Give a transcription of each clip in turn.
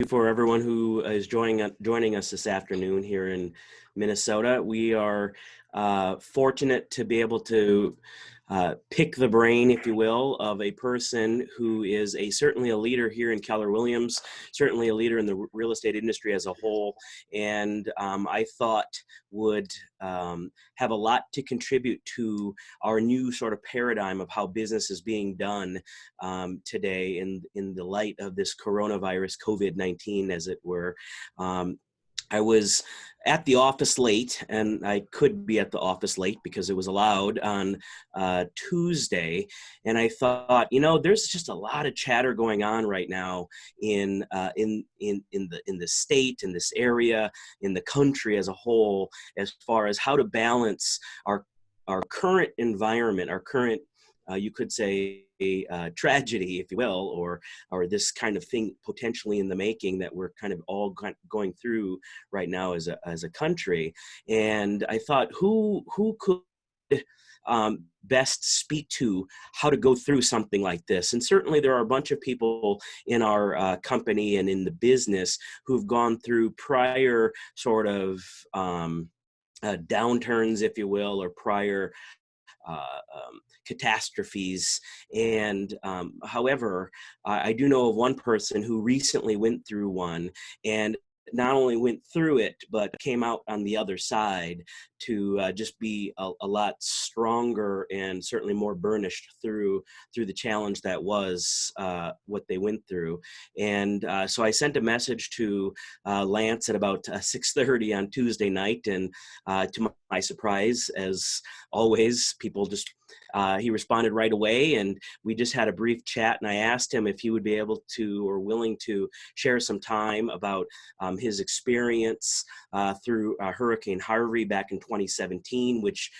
for everyone who is joining us this afternoon here in Minnesota. We are fortunate to be able to pick the brain, if you will, of a person who is certainly a leader here in Keller Williams, certainly a leader in the real estate industry as a whole, and I thought would have a lot to contribute to our new sort of paradigm of how business is being done today in the light of this coronavirus, COVID-19, as it were. I was at the office late, and I could be at the office late because it was allowed on Tuesday. And I thought, there's just a lot of chatter going on right now in the state, in this area, in the country as a whole, as far as how to balance our current environment, our current you could say a tragedy, if you will, or this kind of thing potentially in the making that we're kind of all going through right now as a country. And I thought, who could best speak to how to go through something like this? And certainly there are a bunch of people in our company and in the business who've gone through prior sort of downturns, if you will, or prior catastrophes. And however, I do know of one person who recently went through one, and not only went through it, but came out on the other side to just be a lot stronger and certainly more burnished through the challenge that was what they went through. And so I sent a message to Lance at about 6:30 on Tuesday night, and to my surprise, as always, people just he responded right away, and we just had a brief chat, and I asked him if he would be able to or willing to share some time about his experience through Hurricane Harvey back in 2017, which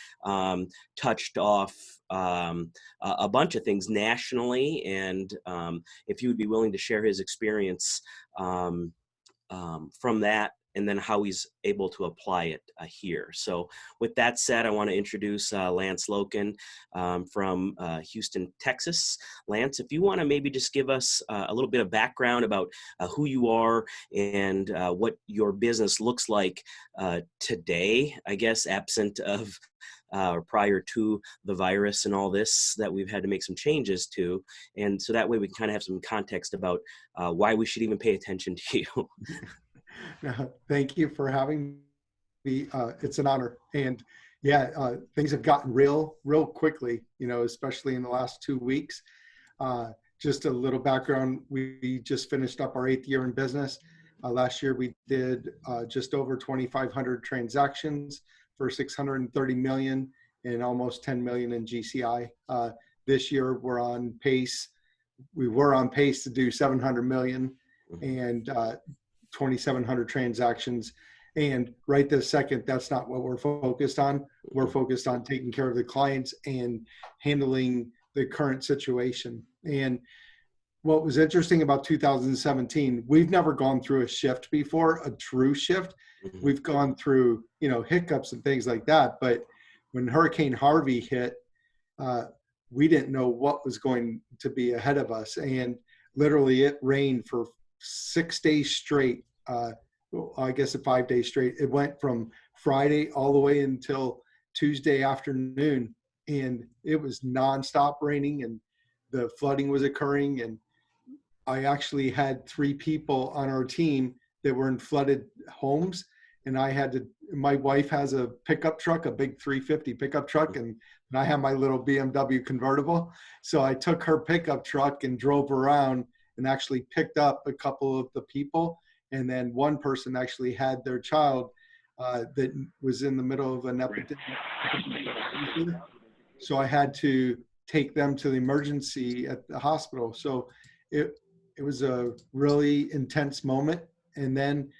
touched off a bunch of things nationally, and if he would be willing to share his experience from that, and then how he's able to apply it here. So with that said, I want to introduce Lance Loken from Houston, Texas. Lance, if you want to maybe just give us a little bit of background about who you are and what your business looks like today, I guess, absent of or prior to the virus and all this that we've had to make some changes to. And so that way we can kind of have some context about why we should even pay attention to you. Thank you for having me. It's an honor. And yeah, things have gotten real quickly, especially in the last 2 weeks. Just a little background. We just finished up our 8th year in business. Last year, we did just over 2,500 transactions for $630 million and almost 10 million in GCI. This year, we're on pace. We were on pace to do 700 million and 2,700 transactions. And right this second, that's not what we're focused on. We're focused on taking care of the clients and handling the current situation. And what was interesting about 2017, we've never gone through a shift before, a true shift. We've gone through, hiccups and things like that. But when Hurricane Harvey hit, we didn't know what was going to be ahead of us. And literally it rained for 6 days straight. I guess 5 days straight. It went from Friday all the way until Tuesday afternoon, and it was nonstop raining, and the flooding was occurring. And I actually had 3 people on our team that were in flooded homes, and my wife has a pickup truck, a big 350 pickup truck, and I have my little BMW convertible. So I took her pickup truck and drove around and actually picked up a couple of the people. And then one person actually had their child that was in the middle of an epidemic. So I had to take them to the emergency at the hospital. So it was a really intense moment. And then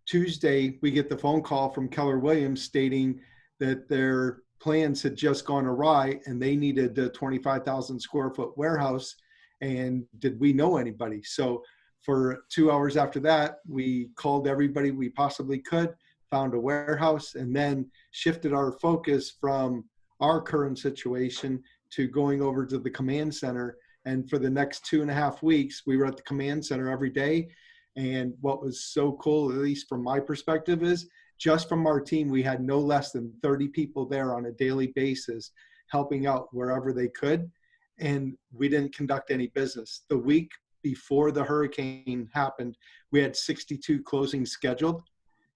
Tuesday, we get the phone call from Keller Williams stating that their plans had just gone awry and they needed a 25,000 square foot warehouse. And did we know anybody? So for 2 hours after that, we called everybody we possibly could, found a warehouse, and then shifted our focus from our current situation to going over to the command center. And for the next 2.5 weeks, we were at the command center every day. And what was so cool, at least from my perspective, is just from our team, we had no less than 30 people there on a daily basis helping out wherever they could. And we didn't conduct any business. The week before the hurricane happened, we had 62 closings scheduled.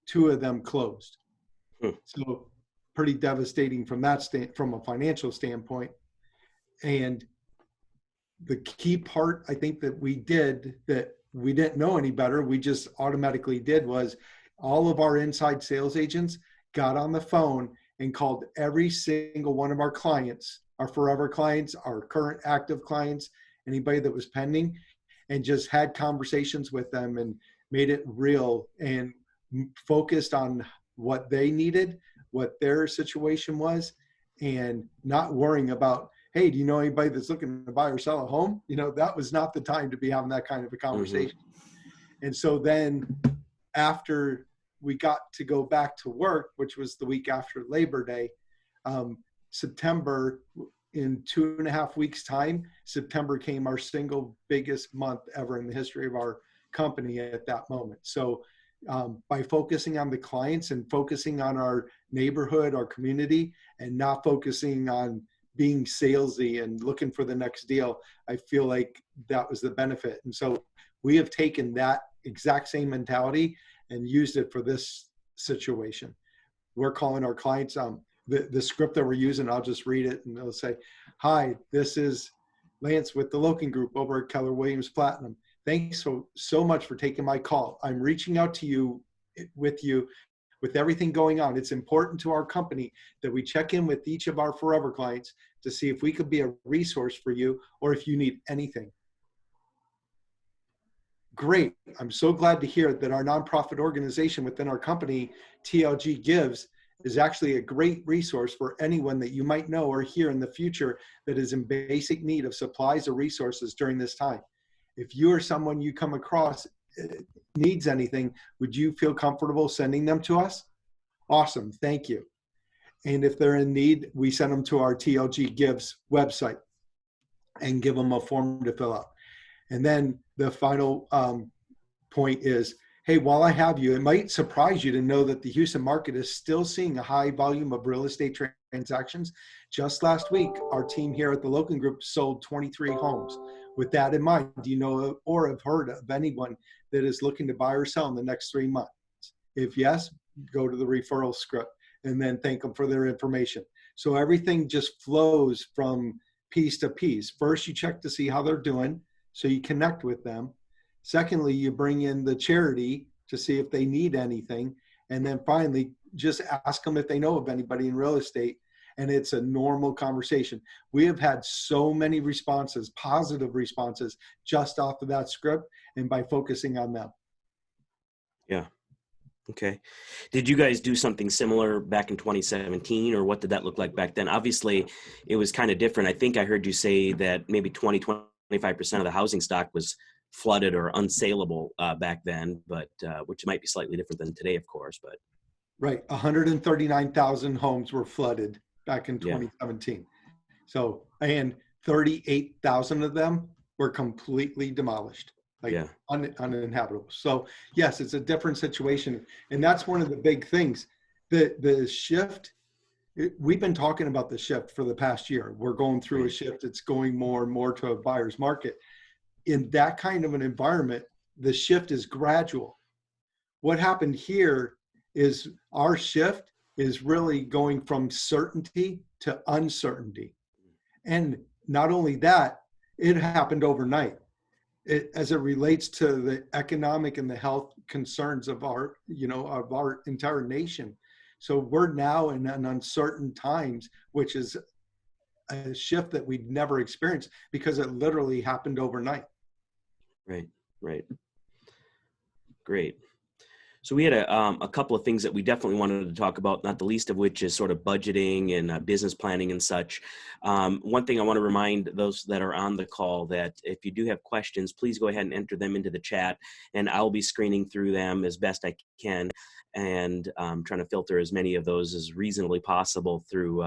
2 of them closed. Hmm. So pretty devastating from that from a financial standpoint. And the key part I think that we did that we didn't know any better, we just automatically did, was all of our inside sales agents got on the phone and called every single one of our clients, our forever clients, our current active clients, anybody that was pending, and just had conversations with them and made it real and focused on what they needed, what their situation was, and not worrying about, hey, do you know anybody that's looking to buy or sell a home? That was not the time to be having that kind of a conversation. Mm-hmm. And so then after we got to go back to work, which was the week after Labor Day, September, in 2.5 weeks time, September came our single biggest month ever in the history of our company at that moment. So by focusing on the clients and focusing on our neighborhood, our community, and not focusing on being salesy and looking for the next deal, I feel like that was the benefit. And so we have taken that exact same mentality and used it for this situation. We're calling our clients, the script that we're using, I'll just read it and they'll say, hi, this is Lance with the Loken Group over at Keller Williams Platinum. Thanks so much for taking my call. I'm reaching out to you with everything going on. It's important to our company that we check in with each of our forever clients to see if we could be a resource for you or if you need anything. Great. I'm so glad to hear that our nonprofit organization within our company, TLG Gives, is actually a great resource for anyone that you might know or hear in the future that is in basic need of supplies or resources during this time. If you or someone you come across needs anything, would you feel comfortable sending them to us? Awesome. Thank you. And if they're in need, we send them to our TLG Gives website and give them a form to fill out. And then the final point is, hey, while I have you, it might surprise you to know that the Houston market is still seeing a high volume of real estate transactions. Just last week, our team here at the Loken Group sold 23 homes. With that in mind, do you know or have heard of anyone that is looking to buy or sell in the next 3 months? If yes, go to the referral script and then thank them for their information. So everything just flows from piece to piece. First, you check to see how they're doing, so you connect with them. Secondly, you bring in the charity to see if they need anything. And then finally, just ask them if they know of anybody in real estate. And it's a normal conversation. We have had so many responses, positive responses, just off of that script and by focusing on them. Yeah. Okay. Did you guys do something similar back in 2017, or what did that look like back then? Obviously, it was kind of different. I think I heard you say that maybe 25% of the housing stock was flooded or unsaleable back then, but which might be slightly different than today, of course. But right, 139,000 homes were flooded back in 2017. Yeah. So, and 38,000 of them were completely demolished, like uninhabitable. So yes, it's a different situation. And that's one of the big things. The shift, we've been talking about the shift for the past year. We're going through a shift. It's going more and more to a buyer's market. In that kind of an environment, the shift is gradual. What happened here is our shift is really going from certainty to uncertainty. And not only that, it happened overnight. As it relates to the economic and the health concerns of our entire nation. So we're now in an uncertain times, which is a shift that we'd never experienced because it literally happened overnight. Right. Great. So we had a couple of things that we definitely wanted to talk about, not the least of which is sort of budgeting and business planning and such. One thing I want to remind those that are on the call that if you do have questions, please go ahead and enter them into the chat, and I'll be screening through them as best I can and trying to filter as many of those as reasonably possible through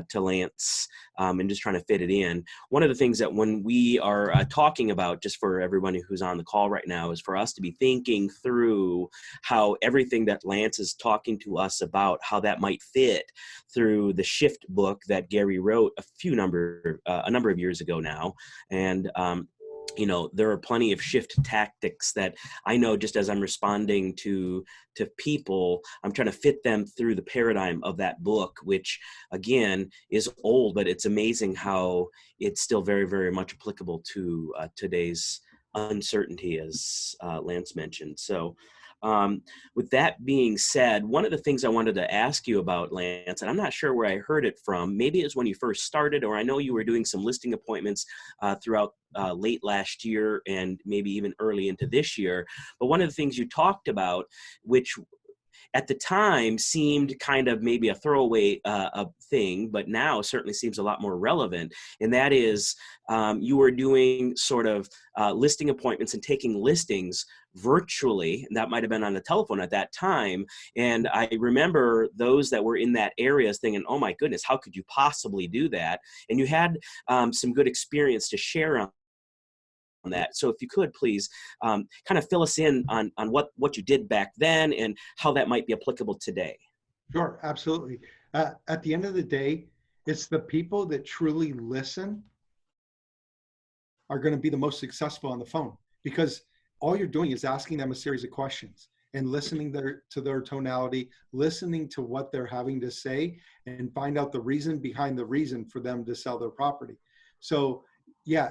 to Lance, and just trying to fit it in. One of the things that when we are talking about, just for everyone who's on the call right now, is for us to be thinking through how everything that Lance is talking to us about, how that might fit through the shift book that Gary wrote a number of years ago now. And there are plenty of shift tactics that I know, just as I'm responding to people, I'm trying to fit them through the paradigm of that book, which again is old, but it's amazing how it's still very, very much applicable to today's uncertainty, as Lance mentioned. So with that being said, one of the things I wanted to ask you about, Lance, and I'm not sure where I heard it from, maybe it was when you first started, or I know you were doing some listing appointments throughout late last year and maybe even early into this year. But one of the things you talked about, which at the time seemed kind of maybe a throwaway thing, but now certainly seems a lot more relevant. And that is you were doing sort of listing appointments and taking listings virtually. And that might have been on the telephone at that time. And I remember those that were in that area thinking, oh my goodness, how could you possibly do that? And you had some good experience to share on that. So if you could please kind of fill us in on what you did back then and how that might be applicable today. Sure, absolutely. At the end of the day, it's the people that truly listen are going to be the most successful on the phone, because all you're doing is asking them a series of questions and listening to their tonality, listening to what they're having to say, and find out the reason behind the reason for them to sell their property. So yeah,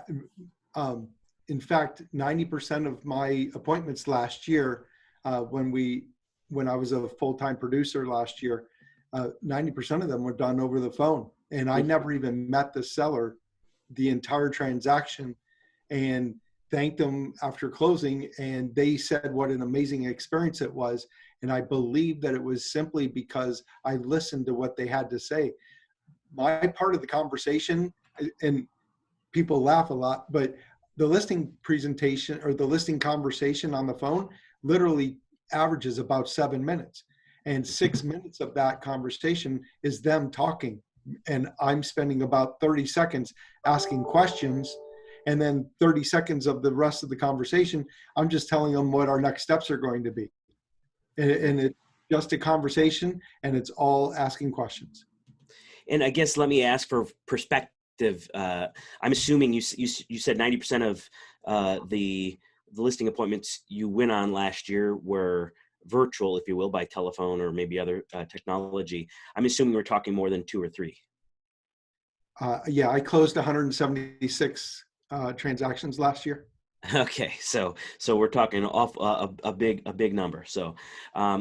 in fact, 90% of my appointments last year, when I was a full-time producer last year, 90% of them were done over the phone. And I never even met the seller the entire transaction and thanked them after closing. And they said what an amazing experience it was. And I believe that it was simply because I listened to what they had to say. My part of the conversation, and people laugh a lot, but the listing presentation or the listing conversation on the phone literally averages about 7 minutes. And 6 minutes of that conversation is them talking. And I'm spending about 30 seconds asking questions. And then 30 seconds of the rest of the conversation, I'm just telling them what our next steps are going to be. And it's just a conversation, and it's all asking questions. And I guess let me ask for perspective. I'm assuming you said 90% of the listing appointments you went on last year were virtual, if you will, by telephone or maybe other technology. I'm assuming we're talking more than 2 or 3. Yeah, I closed 176 transactions last year. Okay, so we're talking a big number. So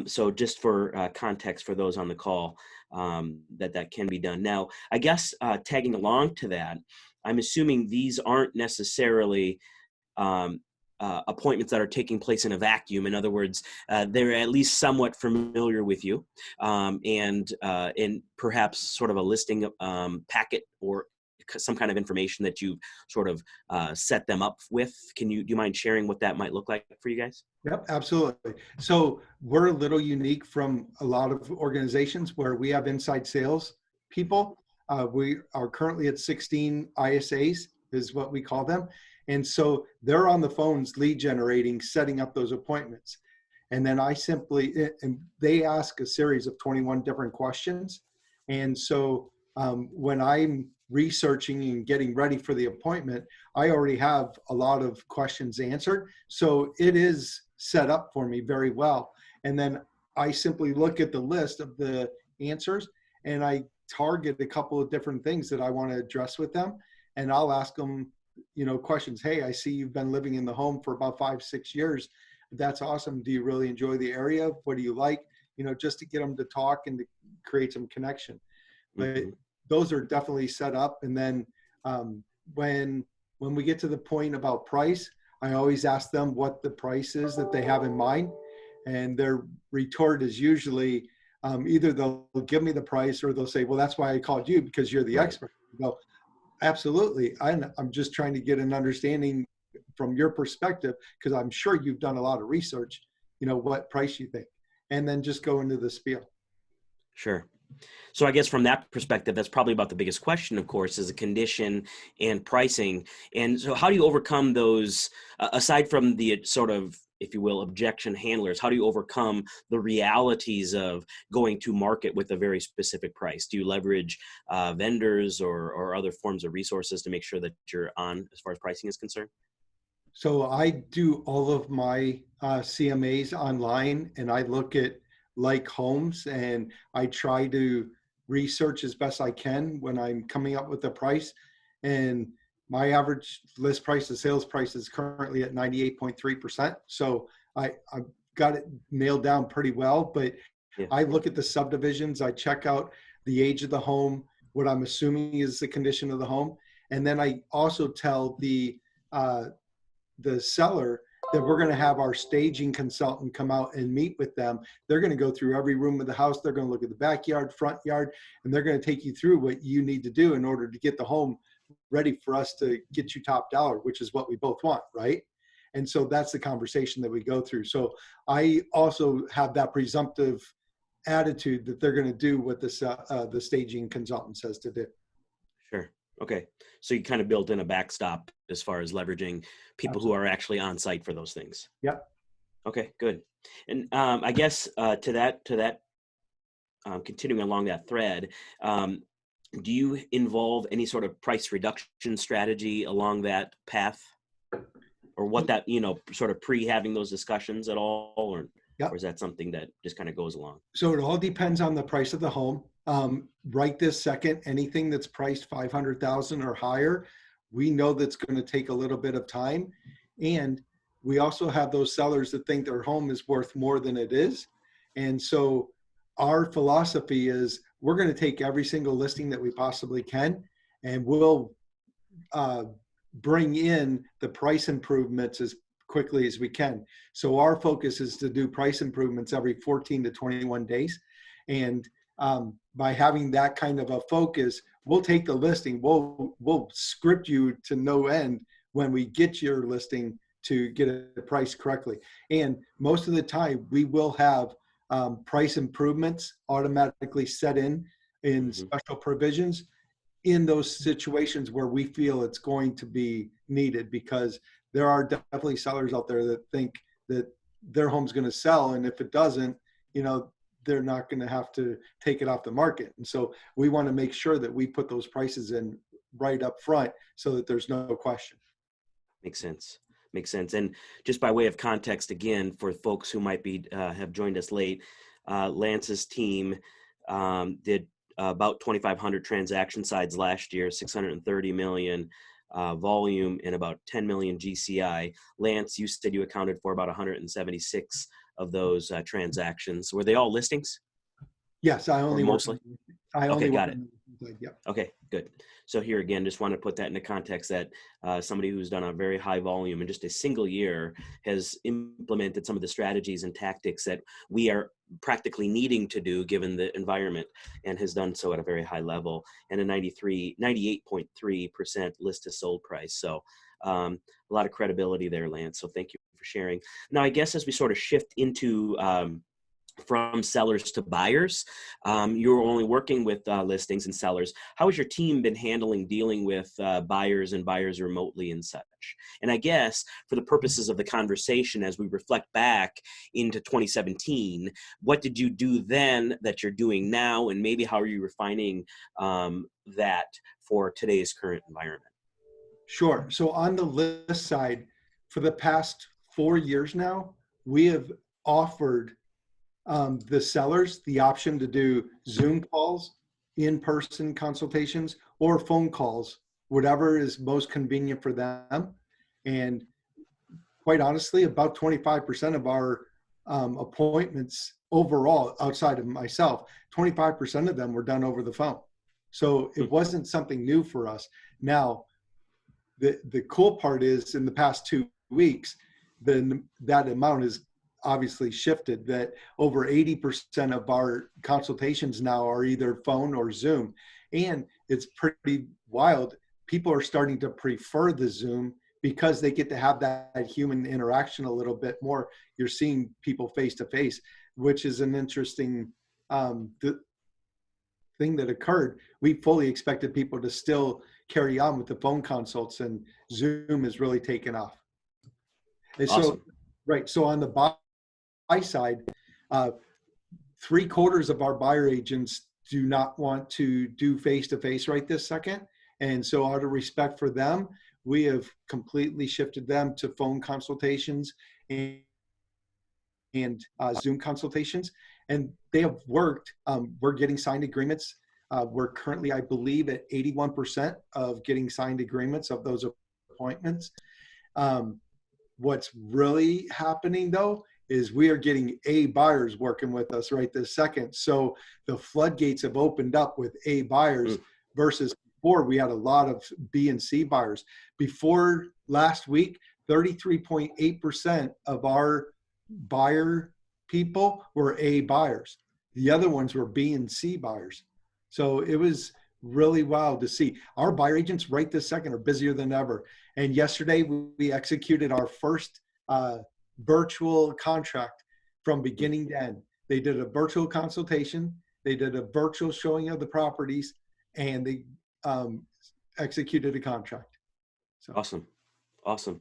so just for context for those on the call, that can be done. Now, I guess tagging along to that, I'm assuming these aren't necessarily appointments that are taking place in a vacuum. In other words, they're at least somewhat familiar with you, and perhaps sort of a listing packet or some kind of information that you sort of set them up with. Do you mind sharing what that might look like for you guys? Yep, absolutely. So we're a little unique from a lot of organizations where we have inside sales people. We are currently at 16 ISAs is what we call them. And so they're on the phones lead generating, setting up those appointments. And then and they ask a series of 21 different questions. And so when I'm researching and getting ready for the appointment, I already have a lot of questions answered. So it is set up for me very well. And then I simply look at the list of the answers and I target a couple of different things that I want to address with them. And I'll ask them, questions. Hey, I see you've been living in the home for about 5-6 years. That's awesome. Do you really enjoy the area? What do you like? Just to get them to talk and to create some connection. But those are definitely set up. And then when we get to the point about price, I always ask them what the price is that they have in mind. And their retort is usually either they'll give me the price or they'll say, well, that's why I called you, because you're the expert. Go, absolutely. I'm just trying to get an understanding from your perspective, because I'm sure you've done a lot of research, what price you think, and then just go into the spiel. Sure. So I guess from that perspective, that's probably about the biggest question, of course, is the condition and pricing. And so how do you overcome those, aside from the sort of, if you will, objection handlers, how do you overcome the realities of going to market with a very specific price? Do you leverage vendors or other forms of resources to make sure that you're on as far as pricing is concerned? So I do all of my CMAs online, and I look at like homes, and I try to research as best I can when I'm coming up with a price. And my average list price to sales price is currently at 98.3%. So I've got it nailed down pretty well, but Yeah. I look at the subdivisions, I check out the age of the home, what I'm assuming is the condition of the home. And then I also tell uh, the seller that we're going to have our staging consultant come out and meet with them. They're going to go through every room of the house. They're going to look at the backyard, front yard, and they're going to take you through what you need to do in order to get the home ready for us to get you top dollar, which is what we both want, right? And so that's the conversation that we go through. So I also have that presumptive attitude that they're going to do what the staging consultant says to do. Sure. Okay. So you kind of built in a backstop as far as leveraging people who Absolutely. are actually on site for those things. Yep. Okay, good. And I guess to that, continuing along that thread, um, do you involve any sort of price reduction strategy along that path, or what that sort of pre having those discussions at all, or Yep. is that something that just kind of goes along? So it all depends on the price of the home. Right this second, anything that's priced 500,000 or higher, we know that's going to take a little bit of time. And we also have those sellers that think their home is worth more than it is. And so our philosophy is we're going to take every single listing that we possibly can, and we'll uh, bring in the price improvements as quickly as we can. So our focus is to do price improvements every 14 to 21 days. And by having that kind of a focus, we'll take the listing, we'll script you to no end when we get your listing to get a price correctly. And most of the time we will have price improvements automatically set in Hmm. special provisions in those situations where we feel it's going to be needed, because there are definitely sellers out there that think that their home's going to sell, and if it doesn't, they're not going to have to take it off the market. And so we want to make sure that we put those prices in right up front so that there's no question. Makes sense. Makes sense. And just by way of context, again, for folks who might be have joined us late, Lance's team did about 2,500 transaction sides last year, 630 million volume, and about 10 million GCI. Lance, you said you accounted for about 176 of those transactions. Were they all listings, Yes, I or only work mostly? I Okay, only work got it. on the side. Yep. Okay, good. So here again, just want to put that into context that somebody who's done a very high volume in just a single year has implemented some of the strategies and tactics that we are practically needing to do given the environment, and has done so at a very high level, and a 98.3% list to sold price. So a lot of credibility there, Lance. So thank you for sharing. Now, I guess as we sort of shift into from sellers to buyers. You're only working with listings and sellers. How has your team been handling dealing with buyers and buyers remotely and such? And I guess for the purposes of the conversation, as we reflect back into 2017, what did you do then that you're doing now? And maybe how are you refining that for today's current environment? Sure. So on the list side, for the past 4 years now, we have offered the sellers the option to do Zoom calls, in-person consultations, or phone calls, whatever is most convenient for them. And quite honestly, about 25% of our appointments overall, outside of myself, 25% of them were done over the phone. So it wasn't something new for us. Now, the cool part is in the past 2 weeks, then that amount is obviously shifted, that over 80% of our consultations now are either phone or Zoom. And it's pretty wild. People are starting to prefer the Zoom because they get to have that human interaction a little bit more. You're seeing people face to face, which is an interesting thing that occurred, we fully expected people to still carry on with the phone consults, and Zoom has really taken off. And so, Awesome. right. So on the buy side, uh, 3/4 of our buyer agents do not want to do face-to-face right this second. And so out of respect for them, we have completely shifted them to phone consultations and Zoom consultations. And they have worked. We're getting signed agreements. We're currently, I believe, at 81% of getting signed agreements of those appointments. What's really happening though is we are getting A buyers working with us right this second. So the floodgates have opened up with A buyers versus before we had a lot of B and C buyers. Before last week, 33.8% of our buyer people were A buyers. The other ones were B and C buyers. So it was really wild to see. Our buyer agents right this second are busier than ever. And yesterday we executed our first virtual contract from beginning to end. They did a virtual consultation, they did a virtual showing of the properties, and they executed a contract. So. Awesome.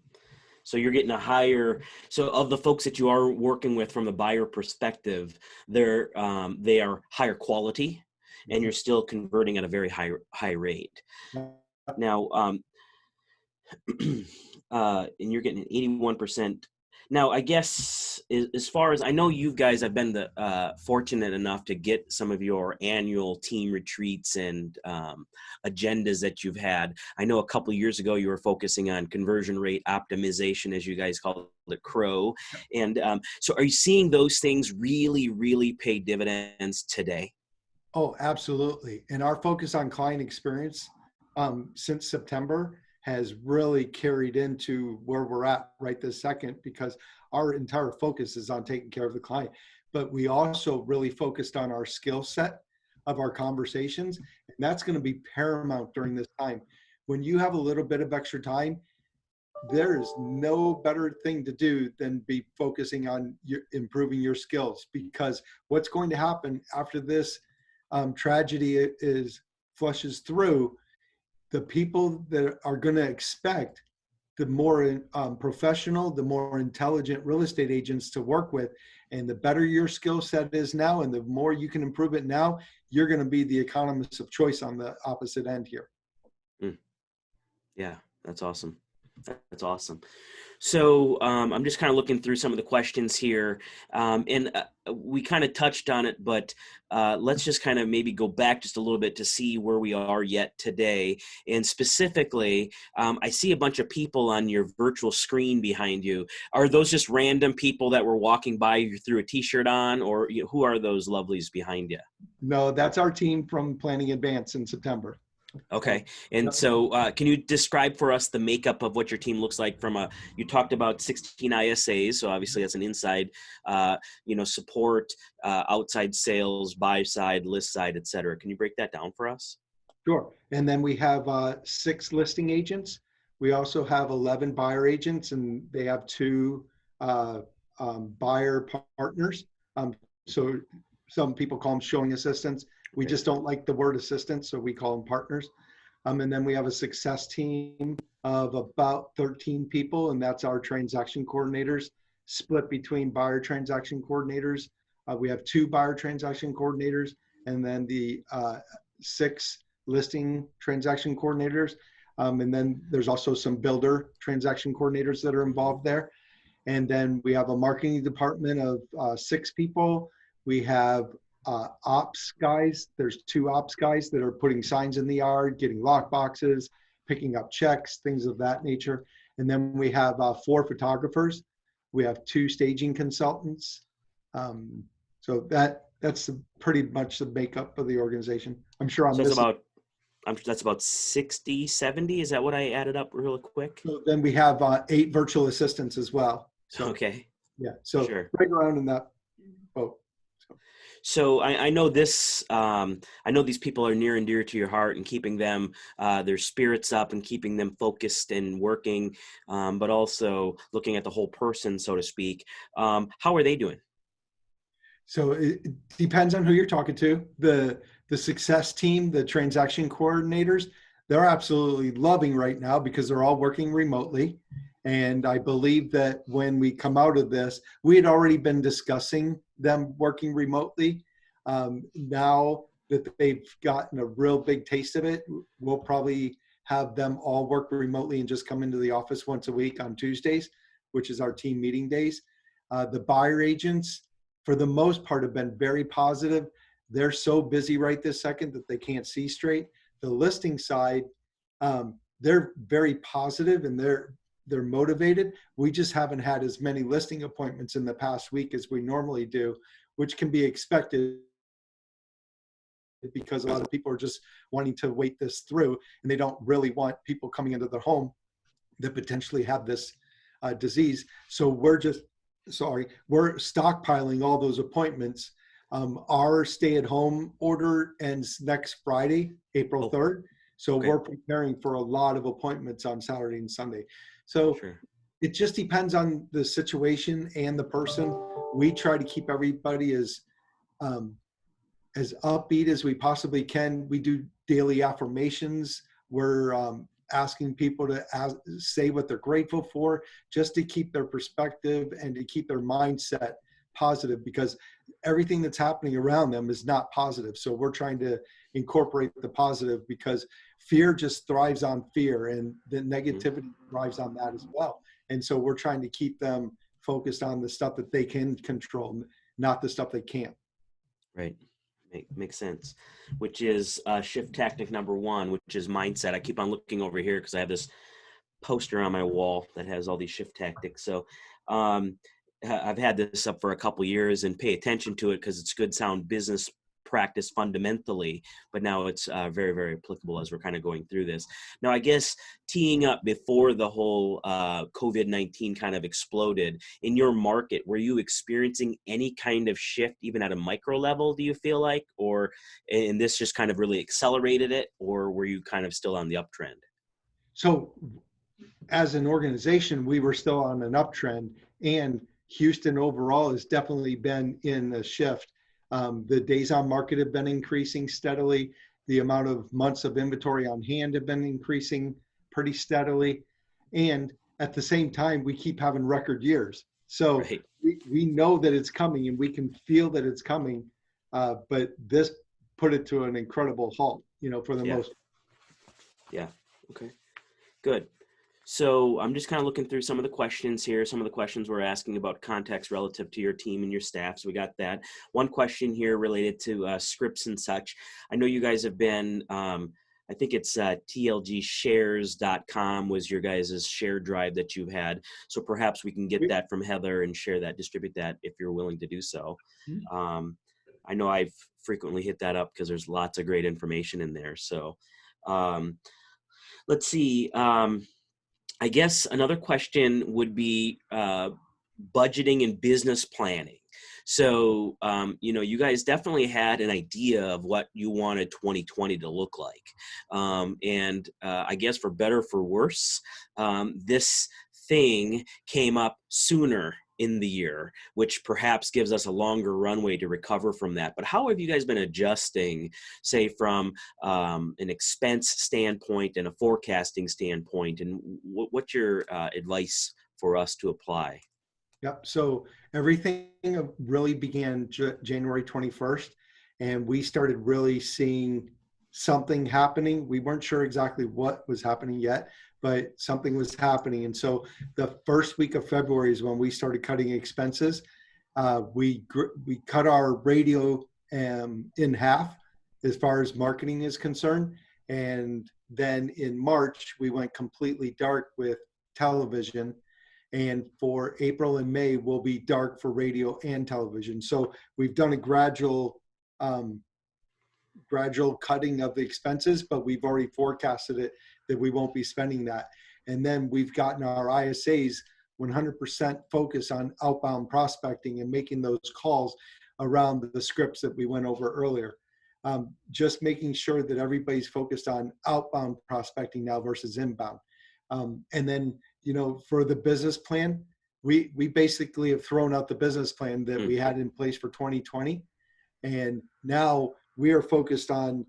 So you're getting a higher, so of the folks that you are working with from the buyer perspective, they are higher quality, and you're still converting at a very high rate. Now, and you're getting an 81%. Now, I guess as far as I know, you guys have been fortunate enough to get some of your annual team retreats and agendas that you've had. I know a couple of years ago you were focusing on conversion rate optimization, as you guys call it, CROW. And so are you seeing those things really, really pay dividends today? Oh, absolutely. And our focus on client experience since September has really carried into where we're at right this second, because our entire focus is on taking care of the client. But we also really focused on our skill set of our conversations. And that's going to be paramount during this time. When you have a little bit of extra time, there is no better thing to do than be focusing on improving your skills, because what's going to happen after this tragedy flushes through, the people that are going to expect the more professional, the more intelligent real estate agents to work with. And the better your skill set is now, and the more you can improve it now, you're going to be the economist of choice on the opposite end here. Yeah, that's awesome. That's awesome. So I'm just kind of looking through some of the questions here, and we kind of touched on it, but let's just kind of maybe go back just a little bit to see where we are yet today. And specifically, I see a bunch of people on your virtual screen behind you. Are those just random people that were walking by you threw a T-shirt on, or who are those lovelies behind you? No, that's our team from Planning Advance in September. Okay. And so can you describe for us the makeup of what your team looks like you talked about 16 ISAs. So obviously that's an inside, support, outside sales, buy side, list side, et cetera. Can you break that down for us? Sure. And then we have 6 listing agents. We also have 11 buyer agents, and they have 2 buyer partners. So some people call them showing assistants. We just don't like the word assistant, so we call them partners. And then we have a success team of about 13 people, and that's our transaction coordinators, split between buyer transaction coordinators. We have 2 buyer transaction coordinators, and then the 6 listing transaction coordinators. And then there's also some builder transaction coordinators that are involved there. And then we have a marketing department of 6 people. We have ops guys. There's 2 ops guys that are putting signs in the yard, getting lock boxes, picking up checks, things of that nature. And then we have 4 photographers. We have 2 staging consultants. So that's pretty much the makeup of the organization. I'm sure I'm missing. That's about 60, 70. Is that what I added up real quick? So then we have 8 virtual assistants as well. So, okay. Yeah. So sure. Right around in that boat. So I know this. I know these people are near and dear to your heart, and keeping them their spirits up and keeping them focused and working, but also looking at the whole person, so to speak. How are they doing? So it depends on who you're talking to. The success team, the transaction coordinators, they're absolutely loving right now because they're all working remotely. And I believe that when we come out of this, we had already been discussing them working remotely. Now that they've gotten a real big taste of it, we'll probably have them all work remotely and just come into the office once a week on Tuesdays, which is our team meeting days. The buyer agents, for the most part, have been very positive. They're so busy right this second that they can't see straight. The listing side, they're very positive and they're motivated. We just haven't had as many listing appointments in the past week as we normally do, which can be expected because a lot of people are just wanting to wait this through and they don't really want people coming into their home that potentially have this disease. So we're stockpiling all those appointments. Our stay-at-home order ends next Friday, April 3rd. So Okay. we're preparing for a lot of appointments on Saturday and Sunday. So Sure. it just depends on the situation and the person. We try to keep everybody um, as upbeat as we possibly can. We do daily affirmations. We're asking people to say what they're grateful for, just to keep their perspective and to keep their mindset positive, because everything that's happening around them is not positive. So we're trying to incorporate the positive, because fear just thrives on fear, and the negativity thrives on that as well. And so we're trying to keep them focused on the stuff that they can control, not the stuff they can't. Right. Makes sense. Which is shift tactic number one, which is mindset. I keep on looking over here because I have this poster on my wall that has all these shift tactics. So I've had this up for a couple years and pay attention to it because it's good sound business practice fundamentally, but now it's very, very applicable as we're kind of going through this. Now, I guess teeing up before the whole COVID-19 kind of exploded, in your market, were you experiencing any kind of shift even at a micro level, do you feel like? Or, and this just kind of really accelerated it, or were you kind of still on the uptrend? So as an organization, we were still on an uptrend, and Houston overall has definitely been in a shift. The days on market have been increasing steadily. The amount of months of inventory on hand have been increasing pretty steadily. And at the same time, we keep having record years. So Right. we know that it's coming and we can feel that it's coming. But this put it to an incredible halt, for the Yeah. most. Yeah. Okay. Good. So I'm just kind of looking through some of the questions here. Some of the questions we're asking about context relative to your team and your staff. So we got that. One question here related to scripts and such. I know you guys have been, I think it's tlgshares.com was your guys' share drive that you had. So perhaps we can get that from Heather and share that, distribute that if you're willing to do so. I know I've frequently hit that up because there's lots of great information in there. So let's see. I guess another question would be budgeting and business planning. So, you guys definitely had an idea of what you wanted 2020 to look like. And I guess for better or for worse, this thing came up sooner in the year, which perhaps gives us a longer runway to recover from that. But how have you guys been adjusting, say, from an expense standpoint and a forecasting standpoint, and what's your advice for us to apply? Yep. So everything really began January 21st, and we started really seeing something happening. We weren't sure exactly what was happening yet, but something was happening. And so the first week of February is when we started cutting expenses. We cut our radio in half as far as marketing is concerned. And then in March, we went completely dark with television. And for April and May, will be dark for radio and television. So we've done a gradual cutting of the expenses, but we've already forecasted it that we won't be spending that. And then we've gotten our ISAs 100% focus on outbound prospecting and making those calls around the scripts that we went over earlier. Just making sure that everybody's focused on outbound prospecting now versus inbound. And then, for the business plan, we basically have thrown out the business plan that Mm. we had in place for 2020. And now we are focused on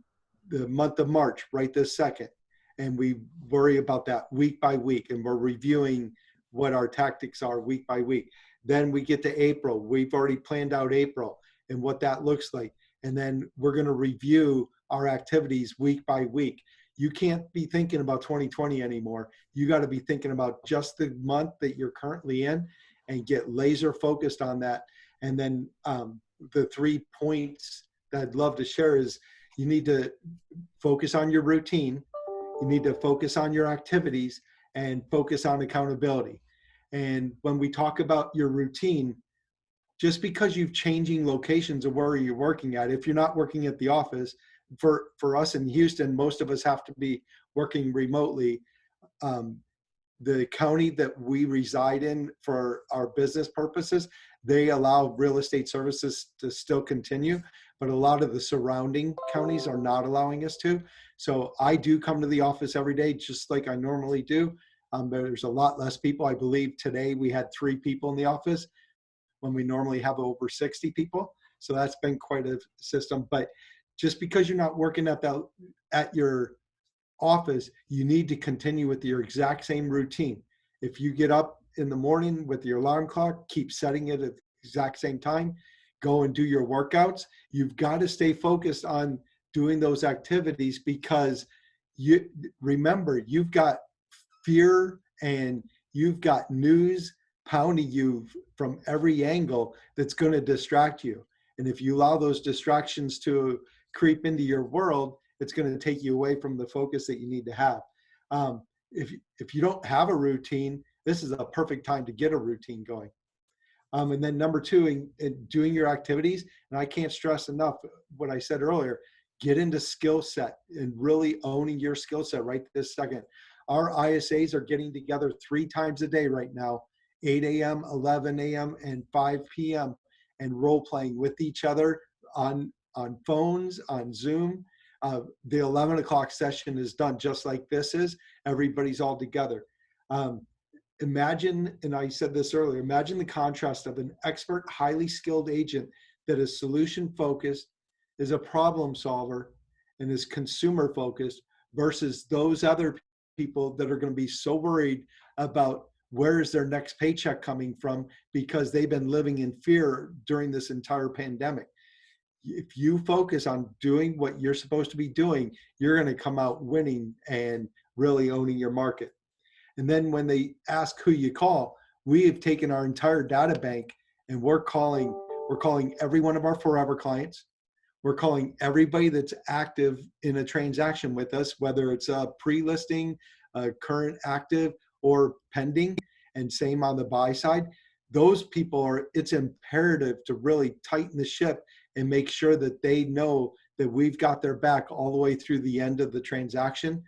the month of March right this second. And we worry about that week by week. And we're reviewing what our tactics are week by week. Then we get to April. We've already planned out April and what that looks like. And then we're going to review our activities week by week. You can't be thinking about 2020 anymore. You got to be thinking about just the month that you're currently in and get laser focused on that. And then the 3 points that I'd love to share is you need to focus on your routine. You need to focus on your activities and focus on accountability. And when we talk about your routine, just because you've changing locations of where you're working at, if you're not working at the office, for us in Houston, most of us have to be working remotely. Um, the county that we reside in for our business purposes, they allow real estate services to still continue, but a lot of the surrounding counties are not allowing us to. So I do come to the office every day, just like I normally do. There's a lot less people. I believe today we had 3 people in the office when we normally have over 60 people. So that's been quite a system. But just because you're not working at your office, you need to continue with your exact same routine. If you get up in the morning with your alarm clock, keep setting it at the exact same time, go and do your workouts. You've got to stay focused on doing those activities because you remember you've got fear and you've got news pounding you from every angle that's going to distract you. And if you allow those distractions to creep into your world, it's going to take you away from the focus that you need to have. If you don't have a routine, this is a perfect time to get a routine going. And then number 2, in doing your activities, and I can't stress enough what I said earlier, get into skill set and really owning your skill set right this second. Our ISAs are getting together 3 times a day right now, 8 a.m., 11 a.m., and 5 p.m., and role playing with each other on phones, on Zoom. The 11 o'clock session is done just like this is. Everybody's all together. Imagine, and I said this earlier, imagine the contrast of an expert, highly skilled agent that is solution focused, is a problem solver, and is consumer focused versus those other people that are going to be so worried about where is their next paycheck coming from because they've been living in fear during this entire pandemic. If you focus on doing what you're supposed to be doing, you're going to come out winning and really owning your market. And then when they ask who you call, we have taken our entire data bank and we're calling every one of our forever clients. We're calling everybody that's active in a transaction with us, whether it's a pre-listing, a current active, or pending, and same on the buy side. Those people it's imperative to really tighten the ship and make sure that they know that we've got their back all the way through the end of the transaction.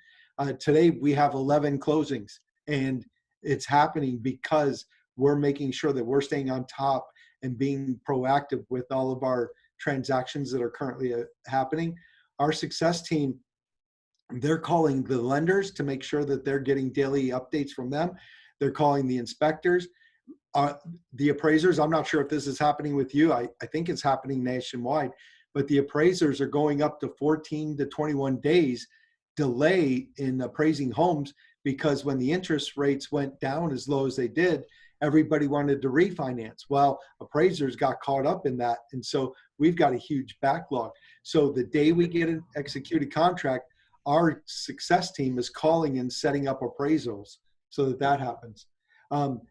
Today, we have 11 closings, and it's happening because we're making sure that we're staying on top and being proactive with all of our transactions that are currently happening. Our success team, they're calling the lenders to make sure that they're getting daily updates from them. They're calling the inspectors. The appraisers, I'm not sure if this is happening with you. I think it's happening nationwide, but the appraisers are going up to 14 to 21 days delay in appraising homes because when the interest rates went down as low as they did, everybody wanted to refinance. Well, appraisers got caught up in that. And so we've got a huge backlog. So the day we get an executed contract, our success team is calling and setting up appraisals so that happens.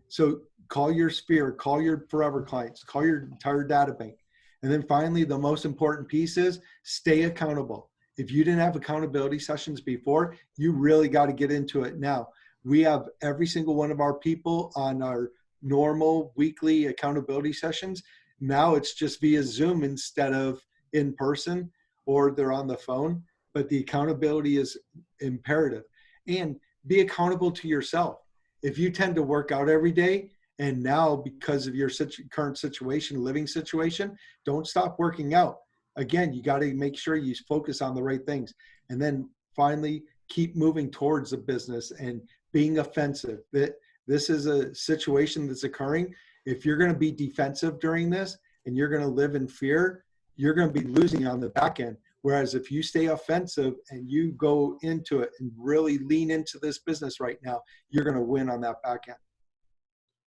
So call your sphere, call your forever clients, call your entire data bank. And then finally, the most important piece is stay accountable. If you didn't have accountability sessions before, you really got to get into it now. We have every single one of our people on our normal weekly accountability sessions. Now it's just via Zoom instead of in person, or they're on the phone, but the accountability is imperative. And be accountable to yourself. If you tend to work out every day, and now because of your current situation, living situation, don't stop working out. Again, you got to make sure you focus on the right things. And then finally, keep moving towards the business and being offensive. That this is a situation that's occurring. If you're going to be defensive during this and you're going to live in fear, you're going to be losing on the back end. Whereas if you stay offensive and you go into it and really lean into this business right now, you're going to win on that back end.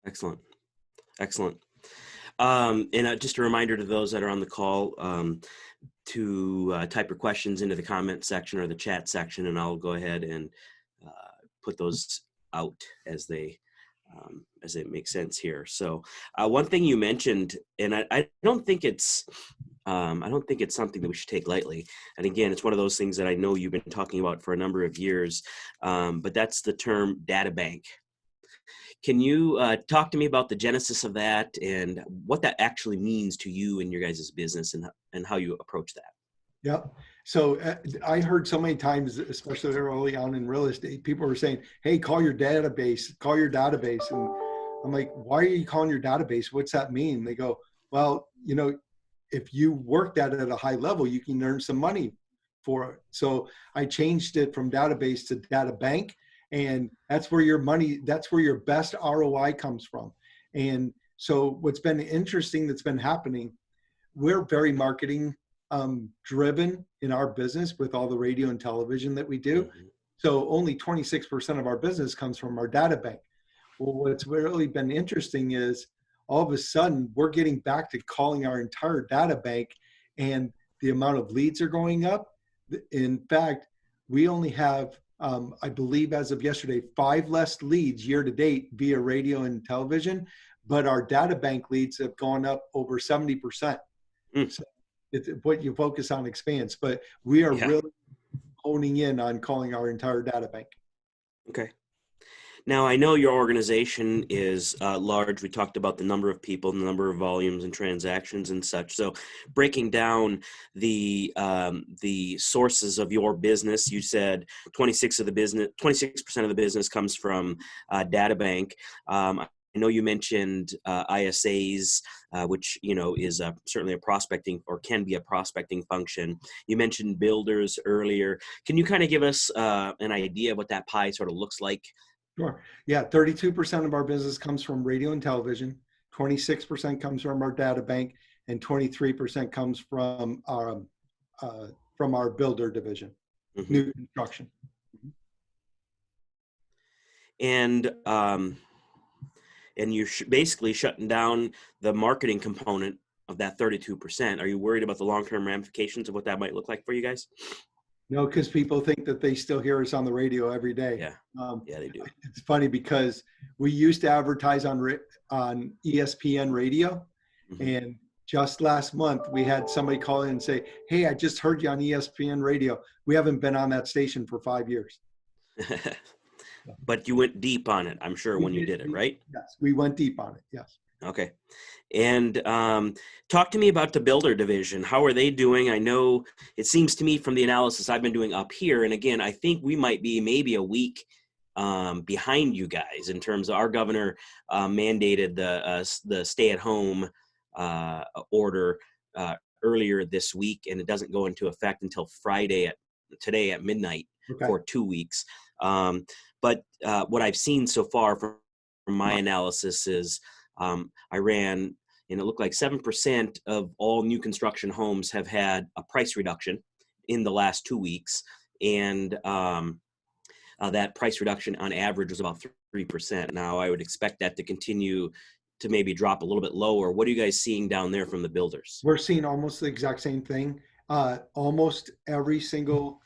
Excellent. Excellent. And just a reminder to those that are on the call to type your questions into the comment section or the chat section, and I'll go ahead and put those out as they make sense here. So one thing you mentioned, and I don't think it's something that we should take lightly. And again, it's one of those things that I know you've been talking about for a number of years, but that's the term data bank. Can you talk to me about the genesis of that and what that actually means to you and your guys' business and how you approach that? Yep. So I heard so many times, especially early on in real estate, people were saying, hey, call your database, call your database. And I'm like, why are you calling your database? What's that mean? They go, well, if you work that at a high level, you can earn some money for it. So I changed it from database to data bank. And that's where your money, that's where your best ROI comes from. And so what's been interesting that's been happening, we're very marketing driven in our business with all the radio and television that we do. Mm-hmm. So only 26% of our business comes from our data bank. Well, what's really been interesting is all of a sudden we're getting back to calling our entire data bank, and the amount of leads are going up. In fact, we only have, I believe as of yesterday, 5 less leads year to date via radio and television, but our data bank leads have gone up over 70%. Mm. So it's what you focus on expands, but we are really honing in on calling our entire data bank. Okay. Now, I know your organization is large. We talked about the number of people, the number of volumes and transactions and such. So breaking down the sources of your business, you said 26% of the business comes from data bank. I know you mentioned ISAs, which is certainly a prospecting or can be a prospecting function. You mentioned builders earlier. Can you kind of give us an idea of what that pie sort of looks like? Sure. Yeah, 32% of our business comes from radio and television, 26% comes from our data bank, and 23% comes from our builder division, Mm-hmm. new construction. And you're basically shutting down the marketing component of that 32%. Are you worried about the long-term ramifications of what that might look like for you guys? No, because people think that they still hear us on the radio every day. Yeah, yeah, they do. It's funny because we used to advertise on ESPN radio, Mm-hmm. and just last month we had somebody call in and say, hey, I just heard you on ESPN radio. We haven't been on that station for 5 years. But you went deep on it, I'm sure, when you did it, right? Yes, we went deep on it, yes. Okay. And talk to me about the builder division. How are they doing? I know it seems to me from the analysis I've been doing up here, and again, I think we might be maybe a week behind you guys in terms of our governor mandated the stay-at-home order earlier this week, and it doesn't go into effect until today at midnight for 2 weeks. But what I've seen so far from my analysis is I ran, and it looked like 7% of all new construction homes have had a price reduction in the last 2 weeks. And that price reduction on average was about 3%. Now, I would expect that to continue to maybe drop a little bit lower. What are you guys seeing down there from the builders? We're seeing almost the exact same thing. Almost every single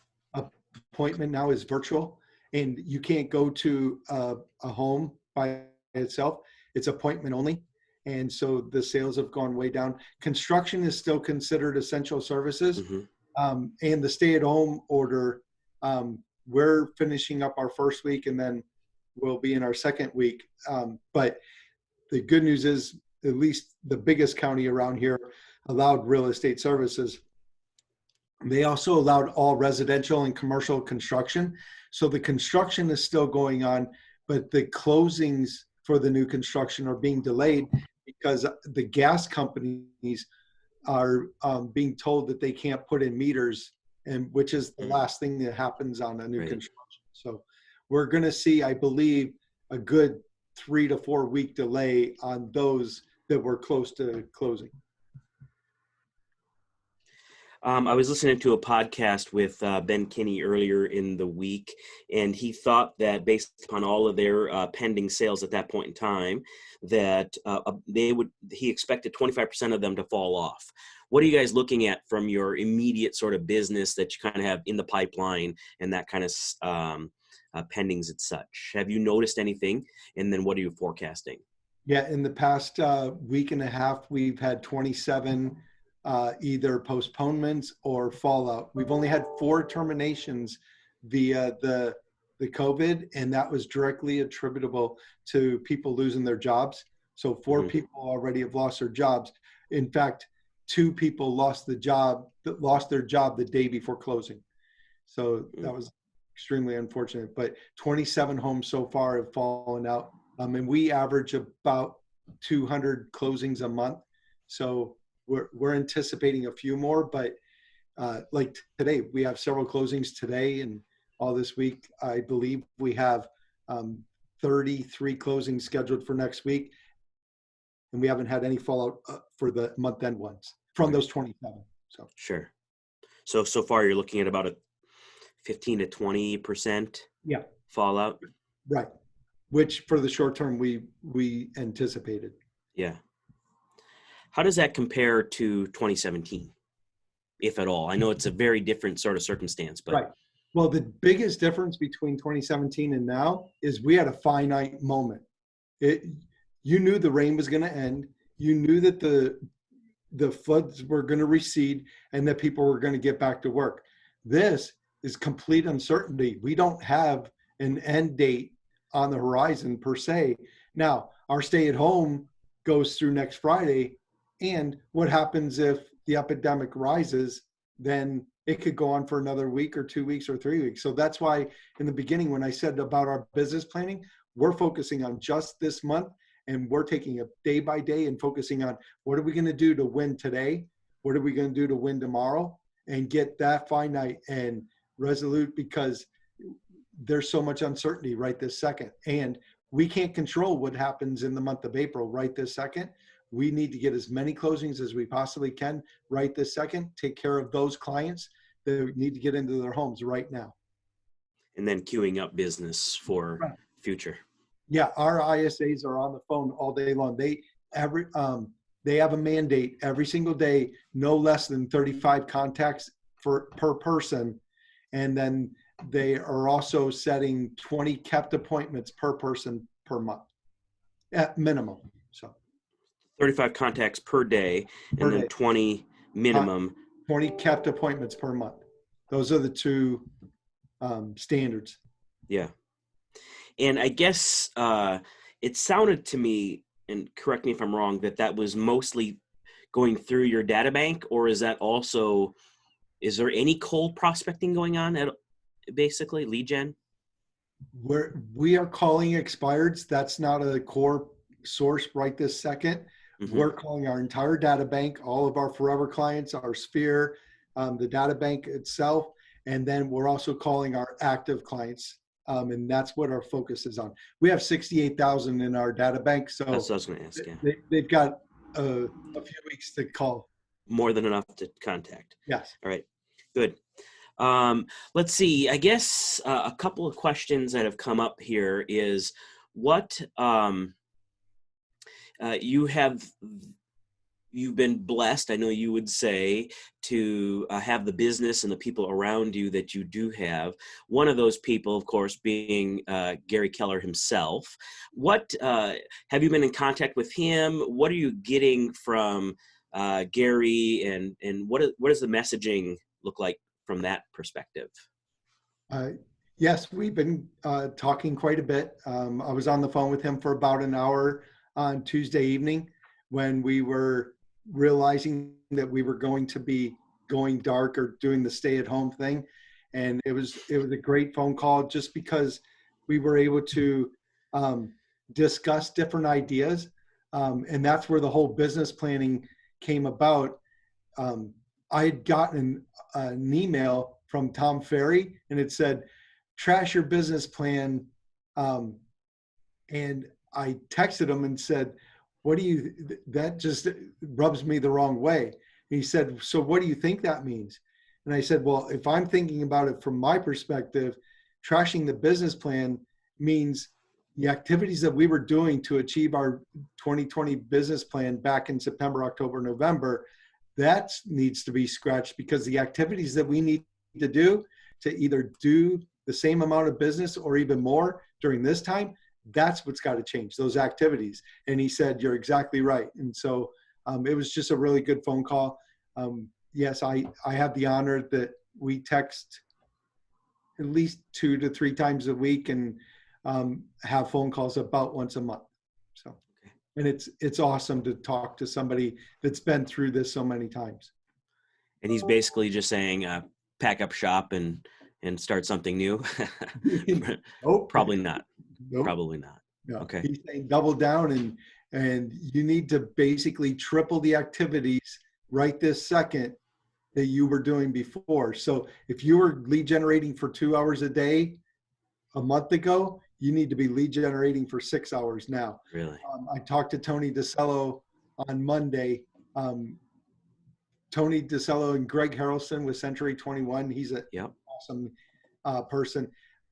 appointment now is virtual, and you can't go to a home by itself. It's appointment only. And so the sales have gone way down. Construction is still considered essential services. Mm-hmm. And the stay-at-home order, we're finishing up our first week, and then we'll be in our second week. But the good news is, at least the biggest county around here allowed real estate services. They also allowed all residential and commercial construction. So the construction is still going on, but the closings for the new construction are being delayed because the gas companies are being told that they can't put in meters, and which is the last thing that happens on a new construction. So we're going to see, I believe, a good 3 to 4 week delay on those that were close to closing. I was listening to a podcast with Ben Kinney earlier in the week, and he thought that based upon all of their pending sales at that point in time, that he expected 25% of them to fall off. What are you guys looking at from your immediate sort of business that you kind of have in the pipeline and that kind of pendings and such? Have you noticed anything? And then what are you forecasting? Yeah, in the past week and a half, we've had 27 either postponements or fallout. We've only had 4 terminations via the COVID, and that was directly attributable to people losing their jobs. So 4 people already have lost their jobs. In fact, 2 people lost their job the day before closing. So that was extremely unfortunate. But 27 homes so far have fallen out. And we average about 200 closings a month. So we're anticipating a few more, but like today, we have several closings today and all this week. I believe we have 33 closings scheduled for next week, and we haven't had any fallout for the month-end ones from those 27. So sure. So far you're looking at about a 15 to 20% fallout. Right. Which for the short term we anticipated. Yeah. How does that compare to 2017, if at all? I know it's a very different sort of circumstance, but. Right. Well, the biggest difference between 2017 and now is we had a finite moment. You knew the rain was going to end. You knew that the floods were going to recede and that people were going to get back to work. This is complete uncertainty. We don't have an end date on the horizon per se. Now, our stay at home goes through next Friday. And what happens if the epidemic rises, then it could go on for another week or 2 weeks or 3 weeks. So that's why in the beginning, when I said about our business planning, we're focusing on just this month, and we're taking it day by day and focusing on what are we going to do to win today? What are we going to do to win tomorrow? And get that finite and resolute, because there's so much uncertainty right this second. And we can't control what happens in the month of April right this second. We need to get as many closings as we possibly can right this second, take care of those clients that need to get into their homes right now. And then queuing up business for future. Yeah, our ISAs are on the phone all day long. They have a mandate every single day, no less than 35 contacts per person. And then they are also setting 20 kept appointments per person per month at minimum. So 35 contacts per day, and then 20 minimum. 20 kept appointments per month. Those are the 2 standards. Yeah. And I guess it sounded to me, and correct me if I'm wrong, that was mostly going through your data bank, or is that also, is there any cold prospecting going on at basically lead gen? We are calling expireds. That's not a core source right this second. We're calling our entire data bank, all of our forever clients, our sphere, the data bank itself, and then we're also calling our active clients, and that's what our focus is on. We have 68,000 in our data bank, so that's what I was going to ask. Yeah. They've got a few weeks to call. More than enough to contact. Yes. All right. Good. Let's see. I guess a couple of questions that have come up here is what. You've been blessed, I know you would say, to have the business and the people around you that you do have. One of those people, of course, being Gary Keller himself. What have you been in contact with him? What are you getting from Gary, and what does the messaging look like from that perspective? Yes, we've been talking quite a bit. I was on the phone with him for about an hour on Tuesday evening when we were realizing that we were going to be going dark or doing the stay-at-home thing. And it was a great phone call just because we were able to discuss different ideas. And that's where the whole business planning came about. I had gotten an email from Tom Ferry, and it said, trash your business plan. And I texted him and said, what do you, that just rubs me the wrong way. And he said, so what do you think that means? And I said, well, if I'm thinking about it from my perspective, trashing the business plan means the activities that we were doing to achieve our 2020 business plan back in September, October, November, that needs to be scratched, because the activities that we need to do to either do the same amount of business or even more during this time, that's what's got to change, those activities. And he said, you're exactly right. And so it was just a really good phone call. Yes, I have the honor that we text at least 2 to 3 times a week, and have phone calls about once a month. So, and it's awesome to talk to somebody that's been through this so many times. And he's basically just saying, pack up shop and start something new. Nope. Probably not. Nope. Probably not. No. Okay. He's saying double down, and you need to basically triple the activities right this second that you were doing before. So if you were lead generating for 2 hours a day a month ago, you need to be lead generating for 6 hours now. Really? I talked to Tony DeCello on Monday. Tony DeCello and Greg Harrelson with Century 21. He's an awesome person.